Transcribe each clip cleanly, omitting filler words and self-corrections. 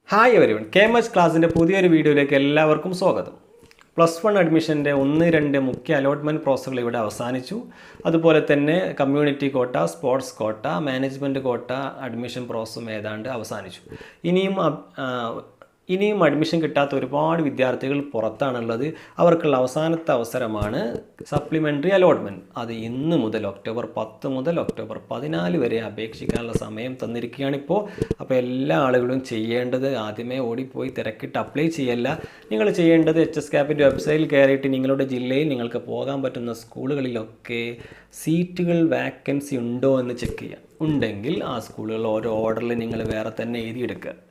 Hi everyone, KMH ക്ലാസ്സിൻ്റെ പുതിയൊരു വീഡിയോയിലേക്ക് എല്ലാവർക്കും സ്വാഗതം. +1 അഡ്മിഷൻ്റെ 1-2 മുഖ്യ അലോട്ട്മെൻറ്റ് പ്രോസസ്സുകൾ ഇവിടെ അവസാനിച്ചു. അതുപോലെ തന്നെ community quota, sports quota, management കോട്ട അഡ്മിഷൻ പ്രോസസ്സും ഏതാണ്ട് അവസാനിച്ചു. ഇനിയും അഡ്മിഷൻ കിട്ടാത്ത ഒരുപാട് വിദ്യാർത്ഥികൾ പുറത്താണുള്ളത്. അവർക്കുള്ള അവസാനത്തെ അവസരമാണ് സപ്ലിമെൻ്ററി അലോട്ട്മെൻറ്റ്. അത് ഇന്ന് മുതൽ ഒക്ടോബർ 10 മുതൽ ഒക്ടോബർ 14 വരെ അപേക്ഷിക്കാനുള്ള സമയം തന്നിരിക്കുകയാണിപ്പോൾ. അപ്പോൾ എല്ലാ ആളുകളും ചെയ്യേണ്ടത് ആദ്യമേ ഓടിപ്പോയി തിരക്കിട്ട് അപ്ലൈ ചെയ്യല്ല. നിങ്ങൾ ചെയ്യേണ്ടത് HSCAPൻ്റെ വെബ്സൈറ്റിൽ കയറിയിട്ട് നിങ്ങളുടെ ജില്ലയിൽ നിങ്ങൾക്ക് പോകാൻ പറ്റുന്ന സ്കൂളുകളിലൊക്കെ സീറ്റുകൾ വാക്കൻസി ഉണ്ടോ എന്ന് ചെക്ക് ചെയ്യുക. ഉണ്ടെങ്കിൽ ആ സ്കൂളുകൾ ഓരോ ഓർഡറിൽ നിങ്ങൾ വേറെ തന്നെ എഴുതിയെടുക്കുക.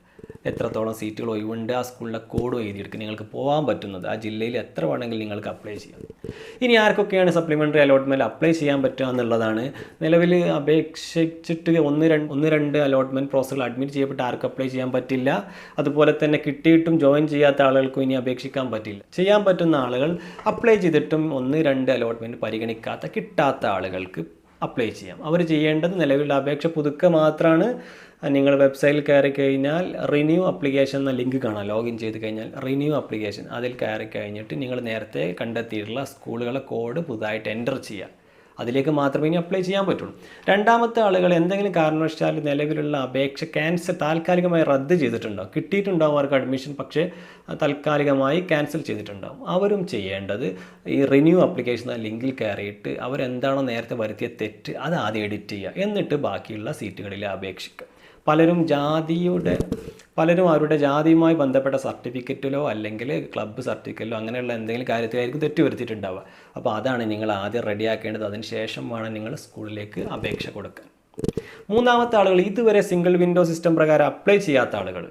എത്രത്തോളം സീറ്റുകൾ ഒഴിവുണ്ട്, ആ സ്കൂളിലെ കോഡും എഴുതിയെടുക്കുക. നിങ്ങൾക്ക് പോകാൻ പറ്റുന്നത് ആ ജില്ലയിൽ എത്ര വേണമെങ്കിലും നിങ്ങൾക്ക് അപ്ലൈ ചെയ്യാം. ഇനി ആർക്കൊക്കെയാണ് സപ്ലിമെൻ്ററി അലോട്ട്മെൻറ്റ് അപ്ലൈ ചെയ്യാൻ പറ്റുക എന്നുള്ളതാണ്. നിലവിൽ അപേക്ഷിച്ചിട്ട് 1-2 അലോട്ട്മെൻറ്റ് പ്രോസസ്സുകൾ അഡ്മിറ്റ് ചെയ്യപ്പെട്ട് ആർക്കും അപ്ലൈ ചെയ്യാൻ പറ്റില്ല. അതുപോലെ തന്നെ കിട്ടിയിട്ടും ജോയിൻ ചെയ്യാത്ത ആളുകൾക്കും ഇനി അപേക്ഷിക്കാൻ പറ്റില്ല. ചെയ്യാൻ പറ്റുന്ന ആളുകൾ അപ്ലൈ ചെയ്തിട്ടും 1-2 അലോട്ട്മെൻറ്റ് പരിഗണിക്കാത്ത കിട്ടാത്ത ആളുകൾക്ക് അപ്ലൈ ചെയ്യാം. അവർ ചെയ്യേണ്ടത് നിലവിലുള്ള അപേക്ഷ പുതുക്കുക മാത്രമാണ്. നിങ്ങൾ വെബ്സൈറ്റിൽ കയറി കഴിഞ്ഞാൽ റിന്യൂ അപ്ലിക്കേഷൻ എന്ന ലിങ്ക് കാണാം. ലോഗിൻ ചെയ്ത് കഴിഞ്ഞാൽ റിന്യൂ അപ്ലിക്കേഷൻ അതിൽ കയറി കഴിഞ്ഞിട്ട് നിങ്ങൾ നേരത്തെ കണ്ടെത്തിയിട്ടുള്ള സ്കൂളുകളെ കോഡ് പുതുതായിട്ട് എൻ്റർ ചെയ്യുക. അതിലേക്ക് മാത്രമേ ഇനി അപ്ലൈ ചെയ്യാൻ പറ്റുള്ളൂ. രണ്ടാമത്തെ ആളുകൾ എന്തെങ്കിലും കാരണവശാൽ നിലവിലുള്ള അപേക്ഷ താൽക്കാലികമായി റദ്ദ് ചെയ്തിട്ടുണ്ടാവും. കിട്ടിയിട്ടുണ്ടാവും അവർക്ക് അഡ്മിഷൻ, പക്ഷേ താൽക്കാലികമായി ക്യാൻസൽ ചെയ്തിട്ടുണ്ടാവും. അവരും ചെയ്യേണ്ടത് ഈ റിന്യൂ അപ്ലിക്കേഷൻ എന്ന ലിങ്കിൽ കയറിയിട്ട് അവരെന്താണോ നേരത്തെ വരുത്തിയ തെറ്റ് അത് ആദ്യം എഡിറ്റ് ചെയ്യുക. എന്നിട്ട് ബാക്കിയുള്ള സീറ്റുകളിൽ അപേക്ഷിക്കുക. പലരും അവരുടെ ജാതിയുമായി ബന്ധപ്പെട്ട സർട്ടിഫിക്കറ്റിലോ അല്ലെങ്കിൽ ക്ലബ്ബ് സർട്ടിഫിക്കറ്റിലോ അങ്ങനെയുള്ള എന്തെങ്കിലും കാര്യത്തിലായിരിക്കും തെറ്റ് വരുത്തിയിട്ടുണ്ടാവുക. അപ്പോൾ അതാണ് നിങ്ങൾ ആദ്യം റെഡിയാക്കേണ്ടത്. അതിന് ശേഷം വേണം നിങ്ങൾ സ്കൂളിലേക്ക് അപേക്ഷ കൊടുക്കാൻ. മൂന്നാമത്തെ ആളുകൾ ഇതുവരെ സിംഗിൾ വിൻഡോ സിസ്റ്റം പ്രകാരം അപ്ലൈ ചെയ്യാത്ത ആളുകൾ,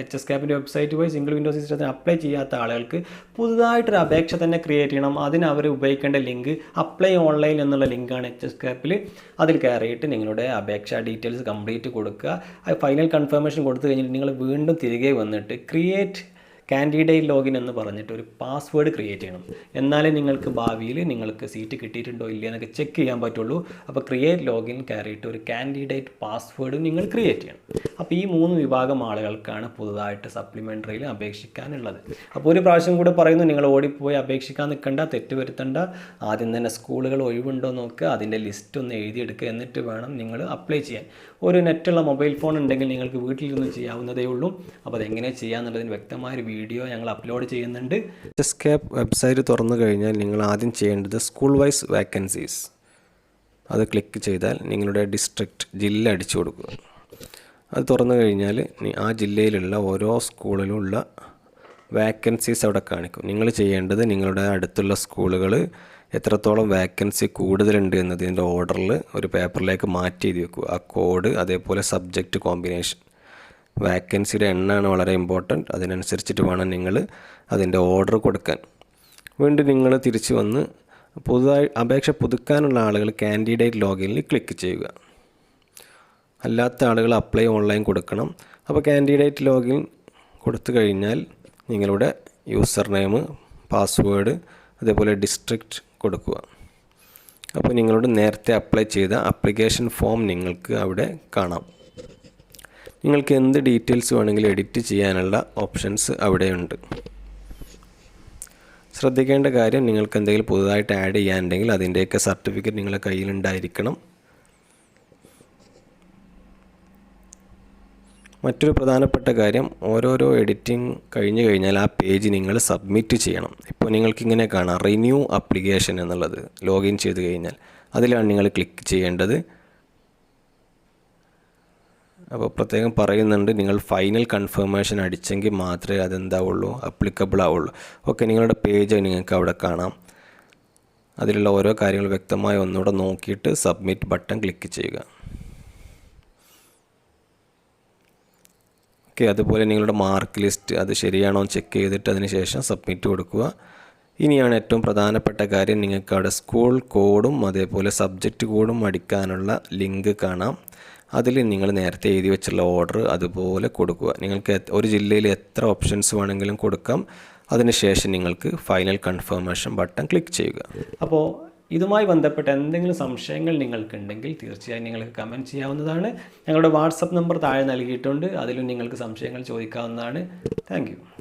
HSCAPൻ്റെ വെബ്സൈറ്റ് പോയി സിംഗിൾ വിൻഡോ സിസ്റ്റത്തിന് അപ്ലൈ ചെയ്യാത്ത ആളുകൾക്ക് പുതുതായിട്ടൊരു അപേക്ഷ തന്നെ ക്രിയേറ്റ് ചെയ്യണം. അതിന് അവർ ഉപയോഗിക്കേണ്ട ലിങ്ക് അപ്ലൈ ഓൺലൈൻ എന്നുള്ള ലിങ്കാണ് HSCAPൽ. അതിൽ കയറിയിട്ട് നിങ്ങളുടെ അപേക്ഷ ഡീറ്റെയിൽസ് കംപ്ലീറ്റ് കൊടുക്കുക. അത് ഫൈനൽ കൺഫർമേഷൻ കൊടുത്തു കഴിഞ്ഞിട്ട് നിങ്ങൾ വീണ്ടും തിരികെ വന്നിട്ട് ക്രിയേറ്റ് കാൻഡിഡേറ്റ് ലോഗിൻ എന്ന് പറഞ്ഞിട്ട് ഒരു പാസ്വേഡ് ക്രിയേറ്റ് ചെയ്യണം. എന്നാലേ നിങ്ങൾക്ക് ഭാവിയിൽ നിങ്ങൾക്ക് സീറ്റ് കിട്ടിയിട്ടുണ്ടോ ഇല്ല എന്നൊക്കെ ചെക്ക് ചെയ്യാൻ പറ്റുള്ളൂ. അപ്പോൾ ക്രിയേറ്റ് ലോഗിൻ കയറിയിട്ട് ഒരു കാൻഡിഡേറ്റ് പാസ്വേഡും നിങ്ങൾ ക്രിയേറ്റ് ചെയ്യണം. അപ്പോൾ ഈ 3 വിഭാഗം ആളുകൾക്കാണ് പുതുതായിട്ട് സപ്ലിമെൻ്ററിയിൽ അപേക്ഷിക്കാനുള്ളത്. അപ്പോൾ ഒരു പ്രാവശ്യം കൂടെ പറയുന്നു, നിങ്ങൾ ഓടിപ്പോയി അപേക്ഷിക്കാൻ നിൽക്കണ്ട, തെറ്റ് വരുത്തണ്ട. ആദ്യം തന്നെ സ്കൂളുകൾ ഒഴിവുണ്ടോ നോക്കുക, അതിൻ്റെ ലിസ്റ്റ് ഒന്ന് എഴുതിയെടുക്കുക. എന്നിട്ട് വേണം നിങ്ങൾ അപ്ലൈ ചെയ്യാൻ. ഒരു നെറ്റുള്ള മൊബൈൽ ഫോൺ ഉണ്ടെങ്കിൽ നിങ്ങൾക്ക് വീട്ടിലിരുന്ന് ചെയ്യാവുന്നതേ ഉള്ളൂ. അപ്പോൾ അതെങ്ങനെ ചെയ്യാമെന്നുള്ളതിന് വ്യക്തമായൊരു വീഡിയോ ഞങ്ങൾ അപ്ലോഡ് ചെയ്യുന്നുണ്ട്. HSCAP വെബ്സൈറ്റ് തുറന്നു കഴിഞ്ഞാൽ നിങ്ങൾ ആദ്യം ചെയ്യേണ്ടത് സ്കൂൾ വൈസ് വാക്കൻസീസ് അത് ക്ലിക്ക് ചെയ്താൽ നിങ്ങളുടെ ഡിസ്ട്രിക്റ്റ് ജില്ല അടിച്ചു കൊടുക്കുക. അത് തുറന്നു കഴിഞ്ഞാൽ ആ ജില്ലയിലുള്ള ഓരോ സ്കൂളിലുള്ള വാക്കൻസീസ് അവിടെ കാണിക്കും. നിങ്ങൾ ചെയ്യേണ്ടത് നിങ്ങളുടെ അടുത്തുള്ള സ്കൂളുകൾ എത്രത്തോളം വാക്കൻസി കൂടുതലുണ്ട് എന്നതിൻ്റെ ഓർഡറിൽ ഒരു പേപ്പറിലേക്ക് മാറ്റി എഴുതി വെക്കുക. ആ കോഡ് അതേപോലെ സബ്ജക്റ്റ് കോമ്പിനേഷൻ, വാക്കൻസിയുടെ എണ്ണമാണ് വളരെ ഇമ്പോർട്ടൻറ്റ്. അതിനനുസരിച്ചിട്ട് വേണം നിങ്ങൾ അതിൻ്റെ ഓർഡർ കൊടുക്കാൻ. വീണ്ടും നിങ്ങൾ തിരിച്ച് വന്ന് പുതുതായി അപേക്ഷ പുതുക്കാനുള്ള ആളുകൾ കാൻഡിഡേറ്റ് ലോഗിനിൽ ക്ലിക്ക് ചെയ്യുക. അല്ലാത്ത ആളുകൾ അപ്ലൈ ഓൺലൈൻ കൊടുക്കണം. അപ്പോൾ കാൻഡിഡേറ്റ് ലോഗിൻ കൊടുത്തു കഴിഞ്ഞാൽ നിങ്ങളുടെ യൂസർ നെയിം, പാസ്വേഡ് അതേപോലെ ഡിസ്ട്രിക്റ്റ് കൊടുക്കുക. അപ്പോൾ നിങ്ങളോട് നേരത്തെ അപ്ലൈ ചെയ്ത ആപ്ലിക്കേഷൻ ഫോം നിങ്ങൾക്ക് അവിടെ കാണാം. നിങ്ങൾക്ക് എന്ത് ഡീറ്റെയിൽസ് വേണമെങ്കിലും എഡിറ്റ് ചെയ്യാനുള്ള ഓപ്ഷൻസ് അവിടെയുണ്ട്. ശ്രദ്ധിക്കേണ്ട കാര്യം, നിങ്ങൾക്ക് എന്തെങ്കിലും പുതുതായിട്ട് ആഡ് ചെയ്യാനുണ്ടെങ്കിൽ അതിൻ്റെയൊക്കെ സർട്ടിഫിക്കറ്റ് നിങ്ങളുടെ കയ്യിലുണ്ടായിരിക്കണം. മറ്റൊരു പ്രധാനപ്പെട്ട കാര്യം, ഓരോരോ എഡിറ്റിംഗ് കഴിഞ്ഞ് കഴിഞ്ഞാൽ ആ പേജ് നിങ്ങൾ സബ്മിറ്റ് ചെയ്യണം. ഇപ്പോൾ നിങ്ങൾക്കിങ്ങനെ കാണാം റിന്യൂ ആപ്ലിക്കേഷൻ എന്നുള്ളത്. ലോഗിൻ ചെയ്ത് കഴിഞ്ഞാൽ അതിലാണ് നിങ്ങൾ ക്ലിക്ക് ചെയ്യേണ്ടത്. അപ്പോൾ പ്രത്യേകം പറയുന്നുണ്ട്, നിങ്ങൾ ഫൈനൽ കൺഫർമേഷൻ അടിച്ചെങ്കിൽ മാത്രമേ അതെന്താവുള്ളൂ, അപ്ലിക്കബിൾ ആവുള്ളൂ. ഓക്കെ, നിങ്ങളുടെ പേജ് നിങ്ങൾക്ക് അവിടെ കാണാം. അതിലുള്ള ഓരോ കാര്യങ്ങൾ വ്യക്തമായി ഒന്നുകൂടെ നോക്കിയിട്ട് സബ്മിറ്റ് ബട്ടൺ ക്ലിക്ക് ചെയ്യുക. ഓക്കെ, അതുപോലെ നിങ്ങളുടെ മാർക്ക് ലിസ്റ്റ് അത് ശരിയാണോ ചെക്ക് ചെയ്തിട്ട് അതിന് ശേഷം സബ്മിറ്റ് കൊടുക്കുക. ഇനിയാണ് ഏറ്റവും പ്രധാനപ്പെട്ട കാര്യം, നിങ്ങൾക്ക് അവിടെ സ്കൂൾ കോഡും അതേപോലെ സബ്ജക്റ്റ് കോഡും അടിക്കാനുള്ള ലിങ്ക് കാണാം. അതിൽ നിങ്ങൾ നേരത്തെ എഴുതി വെച്ചുള്ള ഓർഡർ അതുപോലെ കൊടുക്കുക. നിങ്ങൾക്ക് ഒരു ജില്ലയിൽ എത്ര ഓപ്ഷൻസ് വേണമെങ്കിലും കൊടുക്കാം. അതിനുശേഷം നിങ്ങൾക്ക് ഫൈനൽ കൺഫർമേഷൻ ബട്ടൺ ക്ലിക്ക് ചെയ്യുക. അപ്പോൾ ഇതുമായി ബന്ധപ്പെട്ട എന്തെങ്കിലും സംശയങ്ങൾ നിങ്ങൾക്കുണ്ടെങ്കിൽ തീർച്ചയായും നിങ്ങൾക്ക് കമൻറ്റ് ചെയ്യാവുന്നതാണ്. ഞങ്ങളുടെ വാട്സപ്പ് നമ്പർ താഴെ നൽകിയിട്ടുണ്ട്, അതിലും നിങ്ങൾക്ക് സംശയങ്ങൾ ചോദിക്കാവുന്നതാണ്. താങ്ക്